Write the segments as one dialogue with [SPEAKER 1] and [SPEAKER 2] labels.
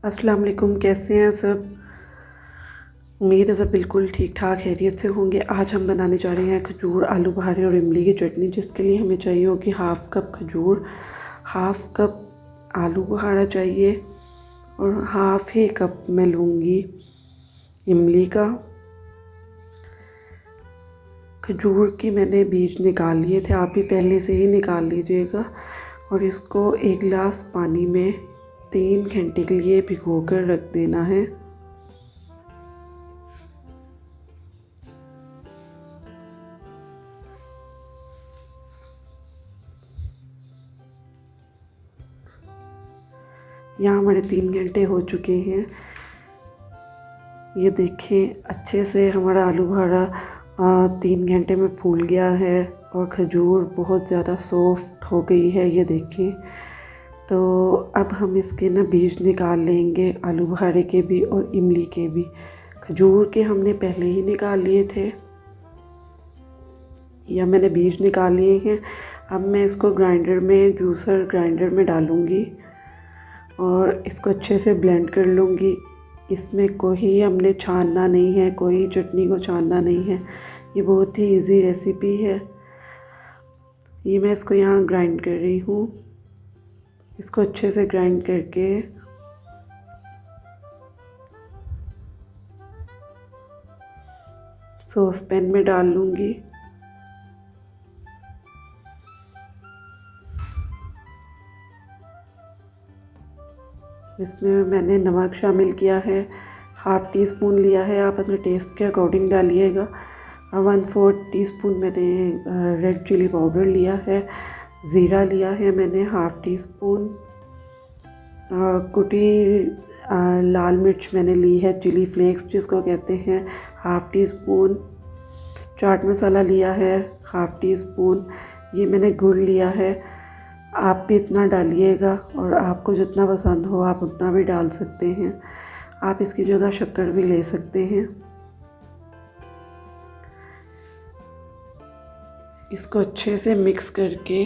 [SPEAKER 1] अस्सलाम वालेकुम, कैसे हैं सब। उम्मीद है सब बिल्कुल ठीक ठाक खैरियत से होंगे। आज हम बनाने जा रहे हैं खजूर आलू बुखारे और इमली की चटनी, जिसके लिए हमें चाहिए होगी हाफ़ कप खजूर, हाफ़ कप आलू बुखारा चाहिए और हाफ़ ही कप मैं लूँगी इमली का। खजूर की मैंने बीज निकाल लिए थे, आप भी पहले से ही निकाल लीजिएगा। और इसको एक गिलास पानी में 3 घंटे के लिए भिगो कर रख देना है। यहाँ हमारे 3 घंटे हो चुके हैं। ये देखें, अच्छे से हमारा आलू बुखारा 3 घंटे में फूल गया है और खजूर बहुत ज़्यादा सॉफ्ट हो गई है। ये देखें, तो अब हम इसके ना बीज निकाल लेंगे, आलू बुखारे के भी और इमली के भी। खजूर के हमने पहले ही निकाल लिए थे, या मैंने बीज निकाल लिए हैं। अब मैं इसको जूसर ग्राइंडर में डालूँगी और इसको अच्छे से ब्लेंड कर लूँगी। इसमें कोई हमने छानना नहीं है, कोई चटनी को छानना नहीं है। ये बहुत ही इजी रेसिपी है। ये मैं इसको यहाँ ग्राइंड कर रही हूँ। इसको अच्छे से ग्राइंड करके सॉस पैन में डाल लूँगी। इसमें मैंने नमक शामिल किया है, हाफ़ टी स्पून लिया है, आप अपने टेस्ट के अकॉर्डिंग डालिएगा। 1/4 टीस्पून मैंने रेड चिली पाउडर लिया है। ज़ीरा लिया है मैंने हाफ़ टी स्पून। कुटी लाल मिर्च मैंने ली है, चिली फ्लेक्स जिसको कहते हैं, half tea spoon. Chaat masala लिया है हाफ़ टी स्पून। ये मैंने गुड़ लिया है, आप भी इतना डालिएगा और आपको जितना पसंद हो आप उतना भी डाल सकते हैं। आप इसकी जगह शक्कर भी ले सकते हैं। इसको अच्छे से मिक्स करके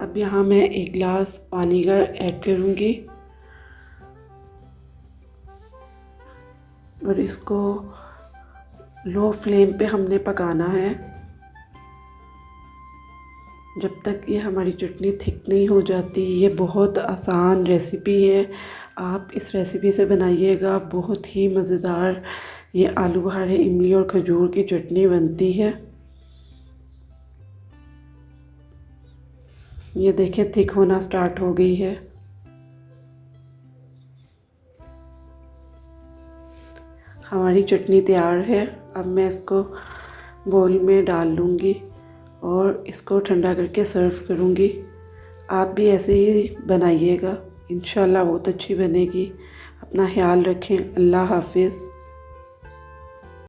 [SPEAKER 1] अब यहाँ मैं 1 गिलास पानी का ऐड करूँगी और इसको लो फ्लेम पे हमने पकाना है जब तक ये हमारी चटनी थिक नहीं हो जाती। ये बहुत आसान रेसिपी है, आप इस रेसिपी से बनाइएगा। बहुत ही मज़ेदार ये आलू बुखारे, इमली और खजूर की चटनी बनती है। ये देखें, थिक होना स्टार्ट हो गई है। हमारी चटनी तैयार है। अब मैं इसको बोल में डाल लूँगी और इसको ठंडा करके सर्व करूँगी। आप भी ऐसे ही बनाइएगा, इंशाल्लाह बहुत अच्छी बनेगी। अपना ख्याल रखें। अल्लाह हाफ़िज़।